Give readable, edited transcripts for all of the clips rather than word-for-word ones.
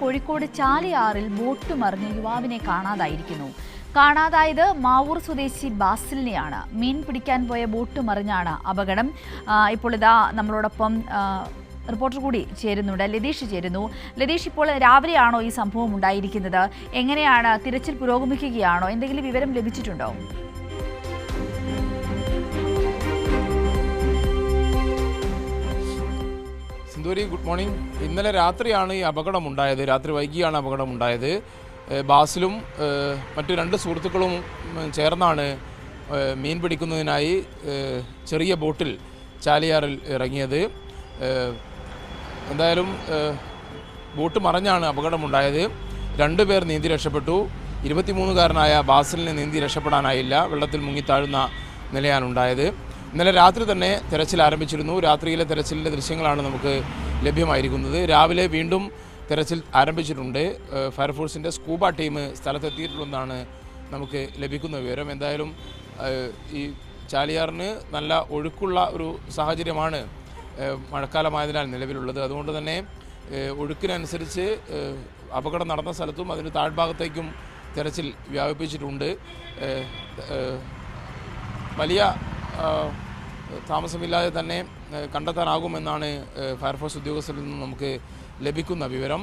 Kozhikode ചാലിയാറിൽ boat മറിഞ്ഞ് യുവാവിനെ കാണാതായത് മാവൂർ സ്വദേശി ബാസിലിനെയാണ്. മീൻ പിടിക്കാൻ പോയ ബോട്ട് മറിഞ്ഞാണ് അപകടം. ഇപ്പോൾ ഇതാ നമ്മളോടൊപ്പം റിപ്പോർട്ടർ കൂടി ചേരുന്നുണ്ട്, ലതീഷ് ചേരുന്നു. ലതീഷ്, ഇപ്പോൾ രാവിലെയാണോ ഈ സംഭവം ഉണ്ടായിരിക്കുന്നത്? എങ്ങനെയാണ് തിരച്ചിൽ പുരോഗമിക്കുകയാണോ? എന്തെങ്കിലും വിവരം ലഭിച്ചിട്ടുണ്ടോ? Sindhuri, good morning. ഇന്നലെ രാത്രിയാണ് ഈ അപകടമുണ്ടായത്. രാത്രി വൈകിയാണ് അപകടമുണ്ടായത്. ബാസിലും മറ്റു 2 സുഹൃത്തുക്കളും ചേർന്നാണ് മീൻ പിടിക്കുന്നതിനായി ചെറിയ ബോട്ടിൽ ചാലിയാറിൽ ഇറങ്ങിയത്. എന്തായാലും ബോട്ട് മറിഞ്ഞാണ് അപകടമുണ്ടായത്. 2 പേർ നീന്തി രക്ഷപ്പെട്ടു. 23-കാരനായ ബാസിലിനെ നീന്തി രക്ഷപ്പെടാനായില്ല. വെള്ളത്തിൽ മുങ്ങിത്താഴുന്ന നിലയാണ് ഉണ്ടായത്. ഇന്നലെ രാത്രി തന്നെ തെരച്ചിൽ ആരംഭിച്ചിരുന്നു. രാത്രിയിലെ തെരച്ചിലിൻ്റെ ദൃശ്യങ്ങളാണ് നമുക്ക് ലഭ്യമായിരിക്കുന്നത്. രാവിലെ വീണ്ടും തെരച്ചിൽ ആരംഭിച്ചിട്ടുണ്ട്. ഫയർഫോഴ്സിൻ്റെ സ്കൂബ ടീം സ്ഥലത്തെത്തിയിട്ടുണ്ടെന്നാണ് നമുക്ക് ലഭിക്കുന്ന വിവരം. എന്തായാലും ഈ ചാലിയാറിന് നല്ല ഒഴുക്കുള്ള ഒരു സാഹചര്യമാണ് മഴക്കാലമായതിനാൽ നിലവിലുള്ളത്. അതുകൊണ്ട് തന്നെ ഒഴുക്കിനനുസരിച്ച് അപകടം നടന്ന സ്ഥലത്തും അതിന് താഴ്ഭാഗത്തേക്കും തെരച്ചിൽ വ്യാപിപ്പിച്ചിട്ടുണ്ട്. വലിയ താമസമില്ലാതെ തന്നെ കണ്ടെത്താനാകുമെന്നാണ് ഫയർഫോഴ്സ് ഉദ്യോഗസ്ഥരിൽ നിന്നും നമുക്ക് ലഭിക്കുന്ന വിവരം.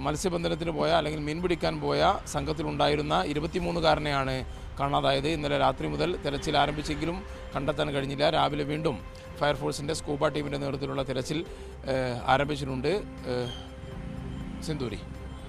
മത്സ്യബന്ധനത്തിന് പോയ അല്ലെങ്കിൽ മീൻ പിടിക്കാൻ പോയ സംഘത്തിലുണ്ടായിരുന്ന 23-കാരനെയാണ് കാണാതായത്. ഇന്നലെ രാത്രി മുതൽ തെരച്ചിൽ ആരംഭിച്ചെങ്കിലും കണ്ടെത്താൻ കഴിഞ്ഞില്ല. രാവിലെ വീണ്ടും ഫയർഫോഴ്സിൻ്റെ സ്കൂബ ടീമിൻ്റെ നേതൃത്വത്തിലുള്ള തെരച്ചിൽ ആരംഭിച്ചിട്ടുണ്ട്. സിന്ധൂരി.